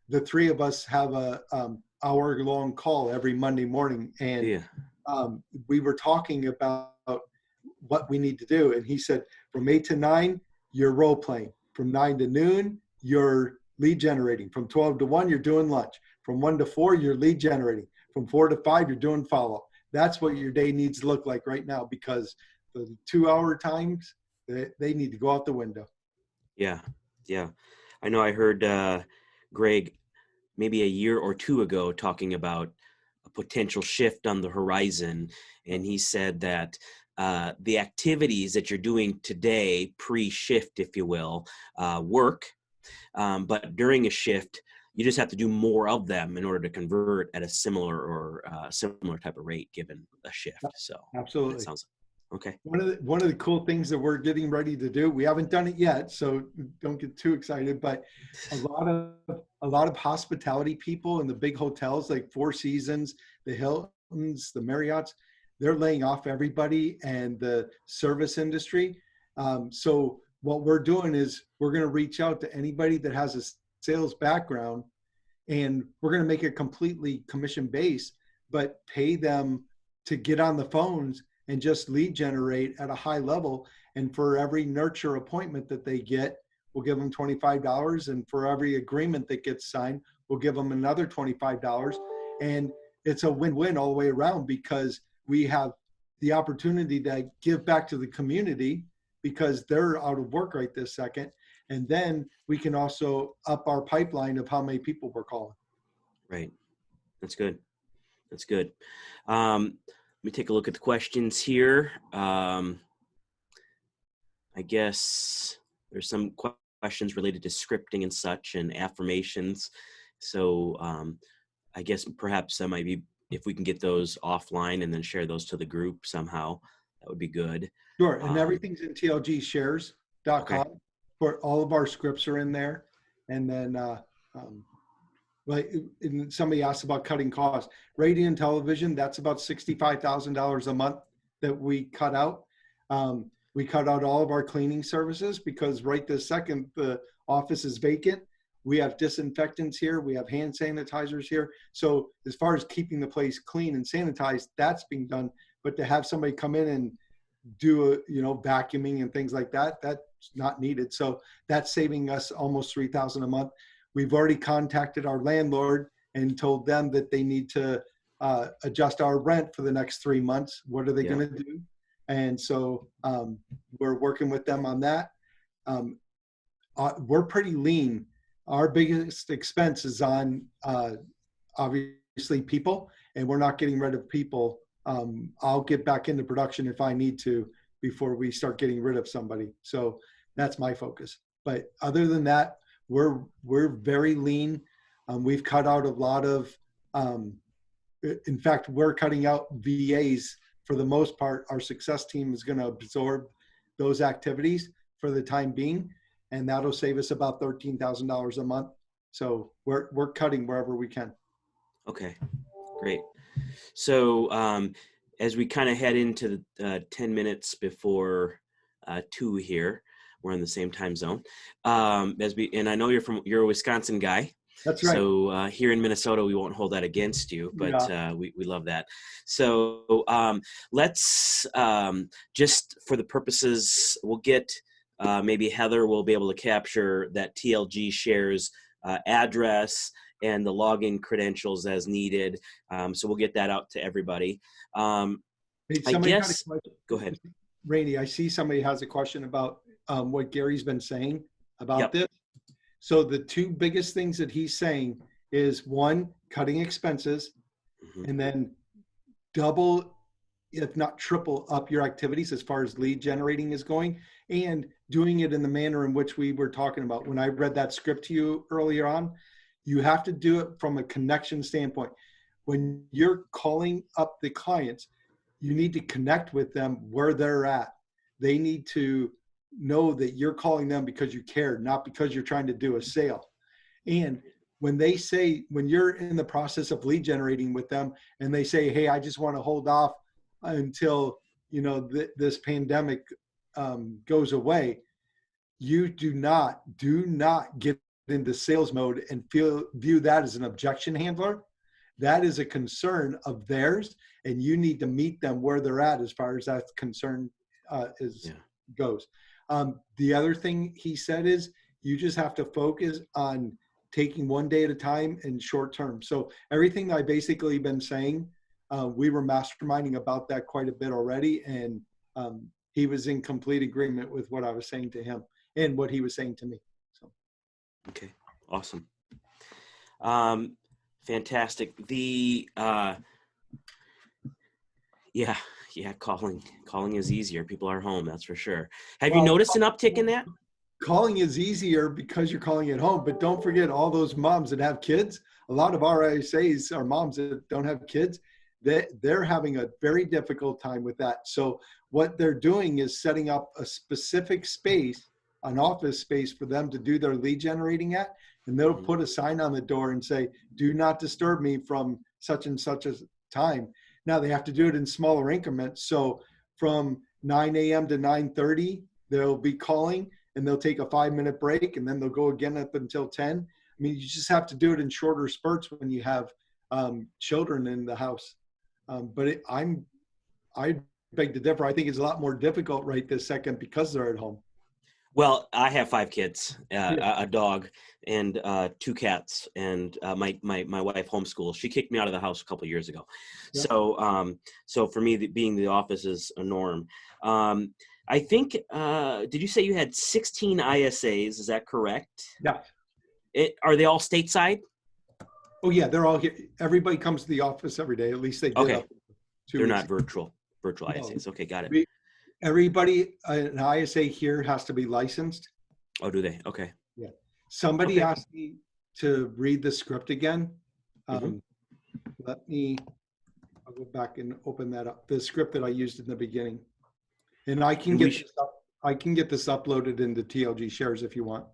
The three of us have a hour-long call every Monday morning, and we were talking about what we need to do. And he said, from 8 to 9, you're role playing. From 9 to noon, you're lead generating. From 12 to 1, you're doing lunch. From 1 to 4, you're lead generating. From 4 to 5, you're doing follow-up. That's what your day needs to look like right now, because the 2-hour times, they need to go out the window. Yeah. Yeah. I know I heard Greg maybe a year or two ago talking about a potential shift on the horizon. And he said that the activities that you're doing today, pre-shift, if you will, work. But during a shift, you just have to do more of them in order to convert at a similar type of rate given a shift. So absolutely. That sounds okay. One of the cool things that we're getting ready to do, we haven't done it yet, so don't get too excited, but a lot of hospitality people in the big hotels like Four Seasons, the Hiltons, the Marriotts, they're laying off everybody, and the service industry. So what we're doing is we're going to reach out to anybody that has a sales background, and we're going to make it completely commission-based, but pay them to get on the phones and just lead generate at a high level. And for every nurture appointment that they get, we'll give them $25. And for every agreement that gets signed, we'll give them another $25. And it's a win-win all the way around, because we have the opportunity to give back to the community because they're out of work right this second. And then we can also up our pipeline of how many people we're calling. Right. That's good. That's good. Let me take a look at the questions here. I guess there's some questions related to scripting and such and affirmations. So I guess perhaps that might be, if we can get those offline and then share those to the group somehow, that would be good. Sure. And everything's in tlgshares.com. Okay. For all of our scripts are in there. And then like somebody asked about cutting costs. Radio and television, that's about $65,000 a month that we cut out. We cut out all of our cleaning services, because right this second, the office is vacant. We have disinfectants here. We have hand sanitizers here. So as far as keeping the place clean and sanitized, that's being done. But to have somebody come in and do vacuuming and things like that, that's not needed. So that's saving us almost $3,000 a month. We've already contacted our landlord and told them that they need to adjust our rent for the next 3 months. What are they going to do? And so we're working with them on that. We're pretty lean. Our biggest expense is on obviously people, and we're not getting rid of people. I'll get back into production if I need to before we start getting rid of somebody. So that's my focus. But other than that, we're very lean. We've cut out a lot of, in fact, we're cutting out VAs for the most part. Our success team is going to absorb those activities for the time being, and that'll save us about $13,000 a month. So we're cutting wherever we can. Okay, great. So as we kind of head into the 10 minutes before 2 here, we're in the same time zone. And I know you're a Wisconsin guy. That's right. So here in Minnesota, we won't hold that against you, but Yeah. we love that. So let's just for the purposes, we'll get maybe Heather will be able to capture that TLG shares address and the login credentials as needed. So we'll get that out to everybody. Hey, I somebody had a guess, go question. ahead. Rainey, I see somebody has a question about what Gary's been saying about Yep. this. So the two biggest things that he's saying is one, cutting expenses, Mhm. and then double, if not triple up your activities as far as lead generating is going, and doing it in the manner in which we were talking about. When I read that script to you earlier on, you have to do it from a connection standpoint. When you're calling up the clients, you need to connect with them where they're at. They need to know that you're calling them because you care, not because you're trying to do a sale. And when you're in the process of lead generating with them and they say, hey, I just want to hold off until, this pandemic goes away, you do not get into sales mode and view that as an objection handler. That is a concern of theirs, and you need to meet them where they're at as far as that concern Yeah. goes. The other thing he said is you just have to focus on taking one day at a time and short term. So everything that I basically been saying, we were masterminding about that quite a bit already, and he was in complete agreement with what I was saying to him and what he was saying to me. So. Okay. Awesome. Um, fantastic. Yeah, calling is easier. People are home, that's for sure. Have you Well, noticed an uptick in that? calling is easier because you're calling at home, but don't forget all those moms that have kids. A lot of our ISAs are moms that don't have kids. They're having a very difficult time with that. So what they're doing is setting up a specific space, an office space for them to do their lead generating at, and they'll Mhm. put a sign on the door and say, do not disturb me from such and such a time. Now they have to do it in smaller increments. So from 9 a.m. to 9:30, they'll be calling, and they'll take a 5-minute break, and then they'll go again up until 10. I mean, you just have to do it in shorter spurts when you have children in the house. I beg to differ. I think it's a lot more difficult right this second because they're at home. Well, I have 5 kids, Yeah. a dog, and 2 cats, and my wife homeschools. She kicked me out of the house a couple of years ago, Yeah. so for me, being the office is a norm. I think. Did you say you had 16 ISAs? Is that correct? Yeah. Are they all stateside? Oh yeah, they're all here. Everybody comes to the office every day. At least they did Okay, up 2 they're weeks not ago. virtual No. ISAs. Okay, got it. Everybody, an ISA here has to be licensed. Oh, do they? Okay. Yeah. Somebody Okay. asked me to read the script again. Mhm. I'll go back and open that up. The script that I used in the beginning. And I can And we get this up. I can get this uploaded into TLG shares if you want.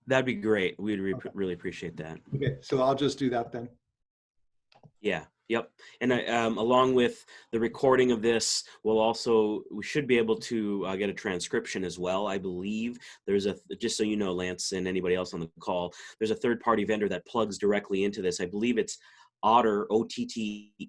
that'd be great. We'd Okay. really appreciate that. Okay. So I'll just do that then. Yeah. Yep. And along with the recording of this, we should be able to get a transcription as well. I believe just so you know, Lance, and anybody else on the call, there's a third-party vendor that plugs directly into this. I believe it's Otter, OTTER.ai,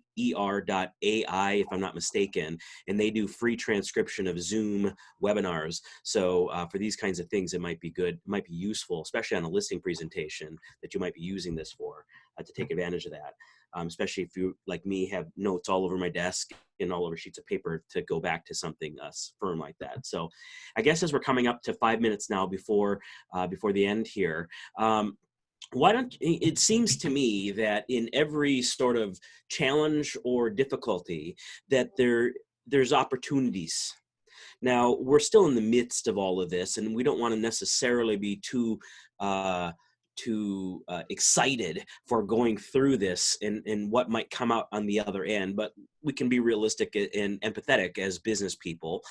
if I'm not mistaken, and they do free transcription of Zoom webinars. So for these kinds of things, it might be good, might be useful, especially on a listing presentation that you might be using this for, to take advantage of that. Especially if you, like me, have notes all over my desk and all over sheets of paper to go back to something firm like that. So I guess as we're coming up to 5 minutes now before the end here, it seems to me that in every sort of challenge or difficulty that there's opportunities. Now, we're still in the midst of all of this, and we don't want to necessarily be too excited for going through this and what might come out on the other end, but we can be realistic and empathetic as business people.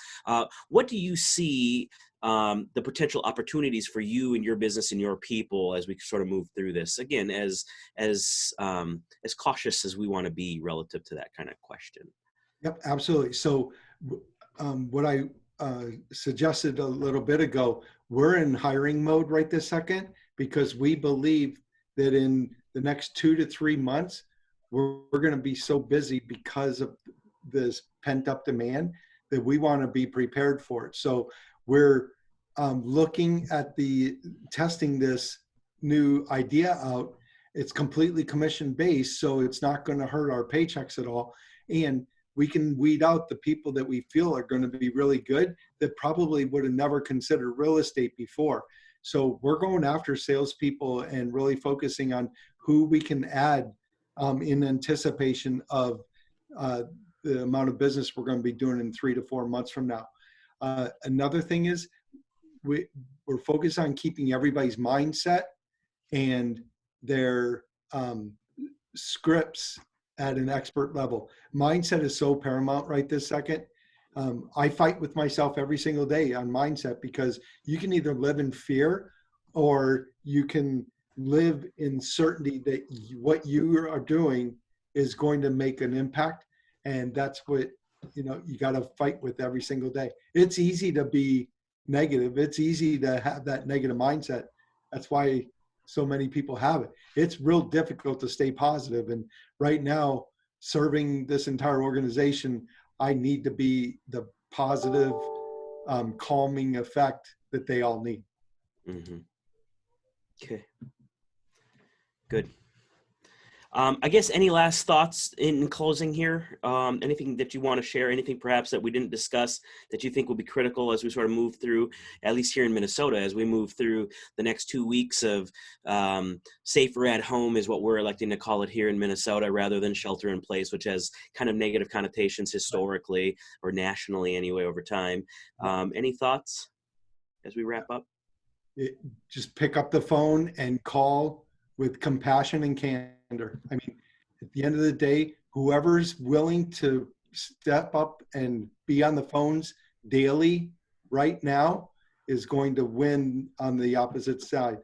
What do you see the potential opportunities for you and your business and your people as we sort of move through this, again, as cautious as we want to be relative to that kind of question. Yep, absolutely. So what I suggested a little bit ago, we're in hiring mode right this second because we believe that in the next 2 to 3 months, we're going to be so busy because of this pent up demand that we want to be prepared for it. So we're looking at the testing this new idea out. It's completely commission based, so it's not going to hurt our paychecks at all. And we can weed out the people that we feel are going to be really good that probably would have never considered real estate before. So we're going after salespeople and really focusing on who we can add in anticipation of the amount of business we're going to be doing in 3 to 4 months from now. Another thing is we're focused on keeping everybody's mindset and their scripts at an expert level. Mindset is so paramount right this second. I fight with myself every single day on mindset because you can either live in fear or you can live in certainty that what you are doing is going to make an impact. And that's what, you got to fight with every single day. It's easy to be negative. It's easy to have that negative mindset. That's why so many people have it. It's real difficult to stay positive. And right now, serving this entire organization, I need to be the positive, calming effect that they all need. Mm-hmm. Okay. Good. I guess any last thoughts in closing here? Anything that you want to share? Anything perhaps that we didn't discuss that you think will be critical as we sort of move through, at least here in Minnesota, as we move through the next 2 weeks of safer at home is what we're electing to call it here in Minnesota, rather than shelter in place, which has kind of negative connotations historically or nationally anyway over time. Any thoughts as we wrap up? Just pick up the phone and call with compassion and candor. I mean, at the end of the day, whoever's willing to step up and be on the phones daily right now is going to win on the opposite side.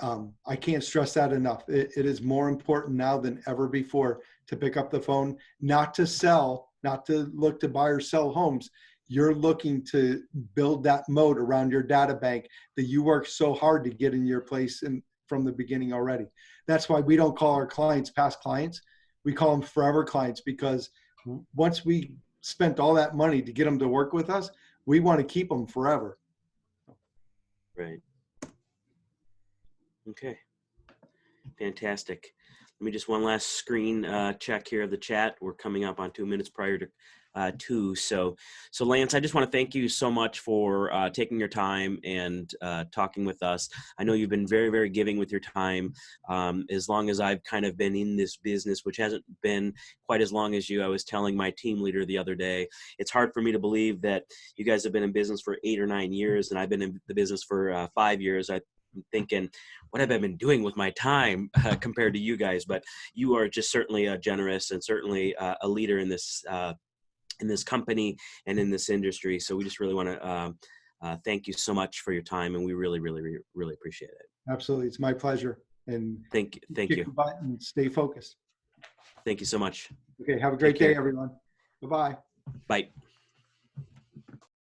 I can't stress that enough. It is more important now than ever before to pick up the phone, not to sell, not to look to buy or sell homes. You're looking to build that moat around your data bank that you worked so hard to get in your place from the beginning already. That's why we don't call our clients past clients. We call them forever clients, because once we spent all that money to get them to work with us, we want to keep them forever. Right. Okay. Fantastic. Let me just one last screen check here of the chat. We're coming up on 2 minutes prior to 2. So Lance, I just want to thank you so much for taking your time and talking with us. I know you've been very, very giving with your time. As long as I've kind of been in this business, which hasn't been quite as long as you, I was telling my team leader the other day, it's hard for me to believe that you guys have been in business for 8 or 9 years, and I've been in the business for 5 years. I'm thinking, what have I been doing with my time compared to you guys? But you are just certainly generous and certainly a leader in this company and in this industry. So we just really want to thank you so much for your time, and we really, really, really appreciate it. Absolutely, it's my pleasure. And thank you. Butt and stay focused. Thank you so much. Okay, have a great day, everyone. Bye-bye. Bye.